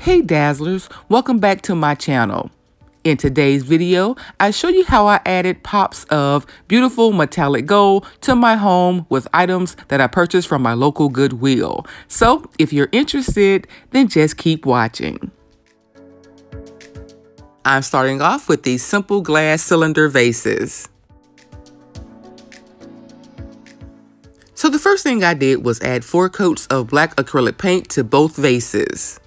Hey Dazzlers, welcome back to my channel. In today's video, I show you how I added pops of beautiful metallic gold to my home with items that I purchased from my local Goodwill. So if you're interested, then just keep watching. I'm starting off with these simple glass cylinder vases. So the first thing I did was add 4 coats of black acrylic paint to both vases.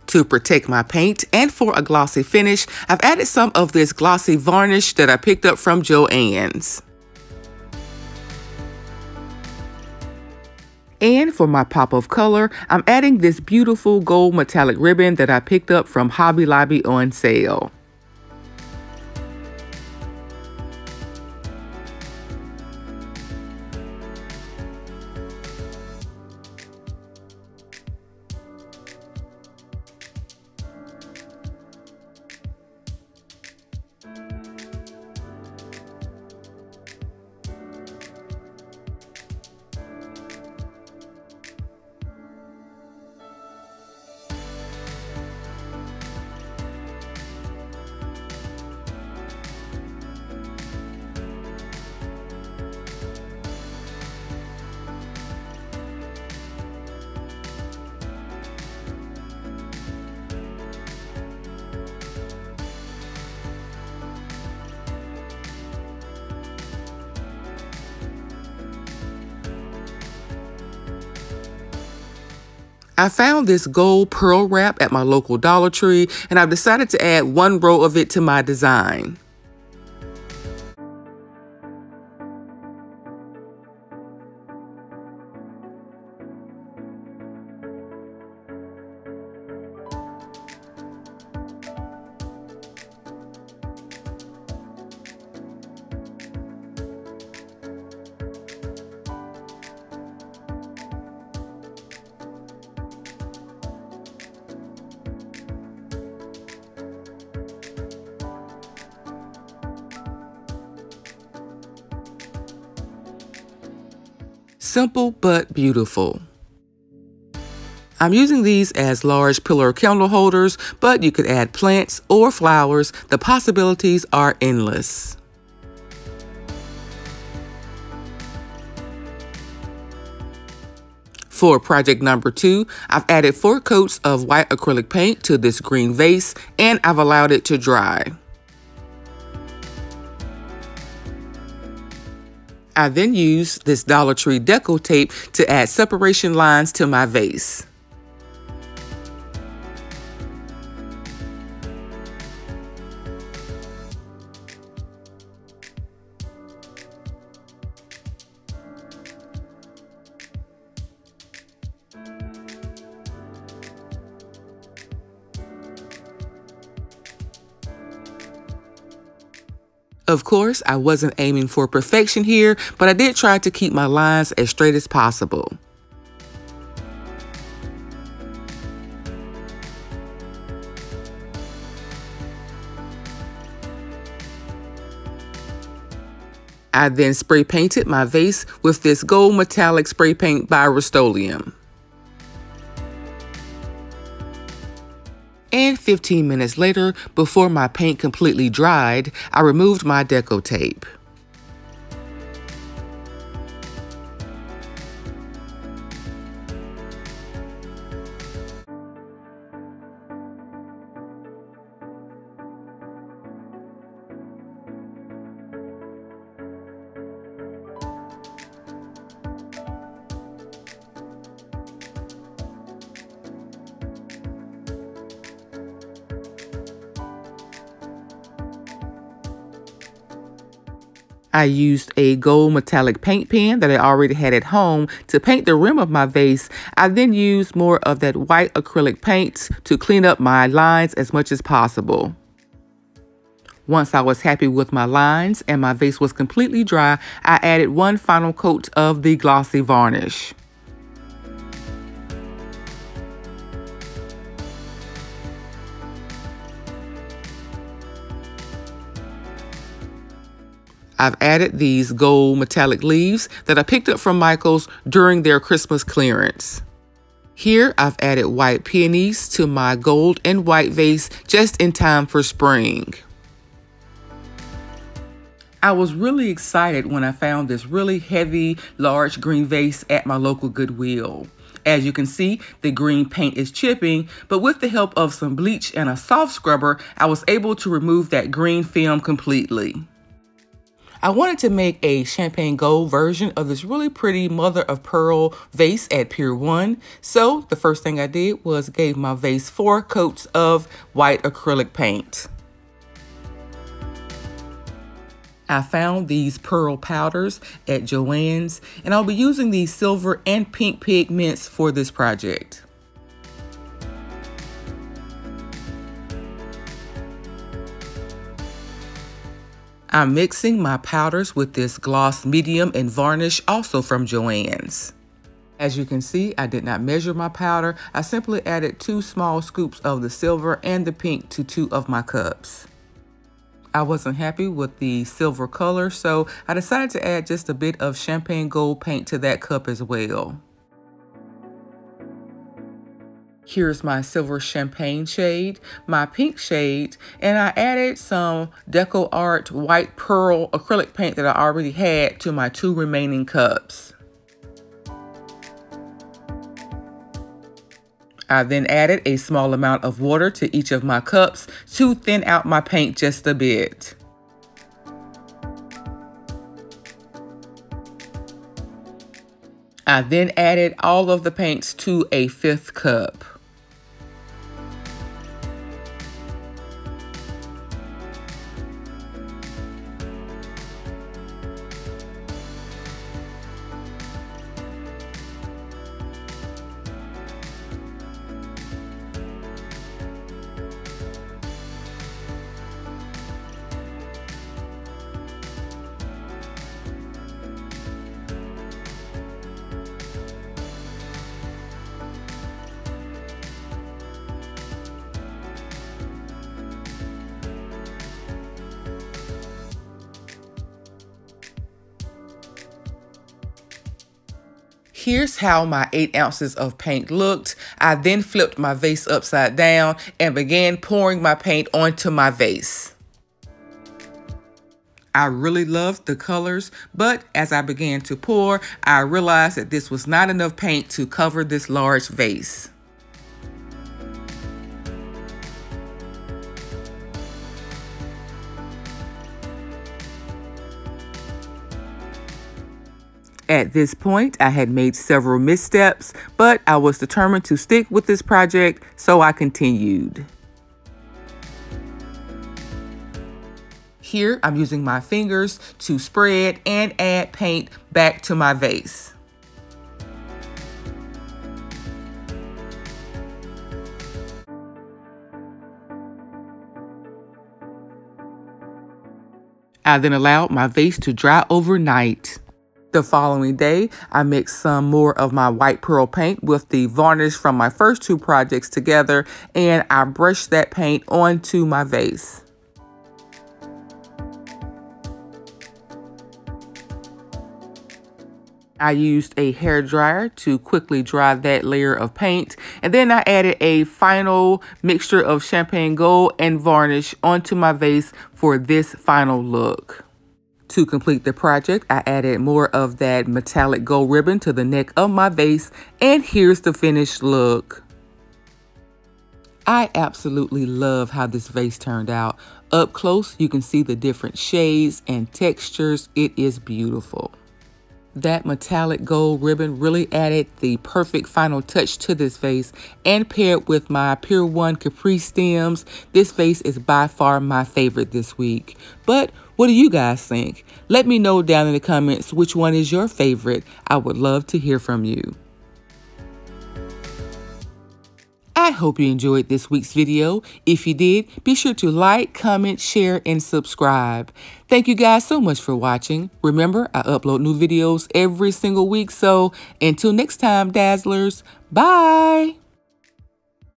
To protect my paint and for a glossy finish, I've added some of this glossy varnish that I picked up from Joann's. And for my pop of color, I'm adding this beautiful gold metallic ribbon that I picked up from Hobby Lobby on sale. I found this gold pearl wrap at my local Dollar Tree, and I've decided to add 1 row of it to my design. Simple but beautiful. I'm using these as large pillar candle holders, but you could add plants or flowers. The possibilities are endless. For project number 2, I've added 4 coats of white acrylic paint to this green vase, and I've allowed it to dry. I then used this Dollar Tree Decor tape to add separation lines to my vase. Of course, I wasn't aiming for perfection here, but I did try to keep my lines as straight as possible. I then spray painted my vase with this gold metallic spray paint by Rust-Oleum. And 15 minutes later, before my paint completely dried, I removed my deco tape. I used a gold metallic paint pen that I already had at home to paint the rim of my vase. I then used more of that white acrylic paint to clean up my lines as much as possible. Once I was happy with my lines and my vase was completely dry, I added 1 final coat of the glossy varnish. I've added these gold metallic leaves that I picked up from Michael's during their Christmas clearance. Here, I've added white peonies to my gold and white vase just in time for spring. I was really excited when I found this really heavy, large green vase at my local Goodwill. As you can see, the green paint is chipping, but with the help of some bleach and a soft scrubber, I was able to remove that green film completely. I wanted to make a champagne gold version of this really pretty mother of pearl vase at Pier 1. So the first thing I did was gave my vase 4 coats of white acrylic paint. I found these pearl powders at Joann's, and I'll be using these silver and pink pigments for this project. I'm mixing my powders with this gloss medium and varnish, also from Joann's. As you can see, I did not measure my powder. I simply added 2 small scoops of the silver and the pink to 2 of my cups. I wasn't happy with the silver color, so I decided to add just a bit of champagne gold paint to that cup as well. Here's my silver champagne shade, my pink shade, and I added some Decor Art white pearl acrylic paint that I already had to my 2 remaining cups. I then added a small amount of water to each of my cups to thin out my paint just a bit. I then added all of the paints to a 5th cup. Here's how my 8 ounces of paint looked. I then flipped my vase upside down and began pouring my paint onto my vase. I really loved the colors, but as I began to pour, I realized that this was not enough paint to cover this large vase. At this point, I had made several missteps, but I was determined to stick with this project, so I continued. Here, I'm using my fingers to spread and add paint back to my vase. I then allowed my vase to dry overnight. The following day, I mixed some more of my white pearl paint with the varnish from my first 2 projects together, and I brushed that paint onto my vase. I used a hairdryer to quickly dry that layer of paint, and then I added a final mixture of champagne gold and varnish onto my vase for this final look. To complete the project, I added more of that metallic gold ribbon to the neck of my vase, and here's the finished look. I absolutely love how this vase turned out. Up close, you can see the different shades and textures. It is beautiful. That metallic gold ribbon really added the perfect final touch to this vase, and paired with my Pier 1 Capri stems, this vase is by far my favorite this week. But what do you guys think? Let me know down in the comments which one is your favorite. I would love to hear from you. I hope you enjoyed this week's video. If you did, be sure to like, comment, share, and subscribe. Thank you guys so much for watching. Remember, I upload new videos every single week, so until next time, Dazzlers, bye!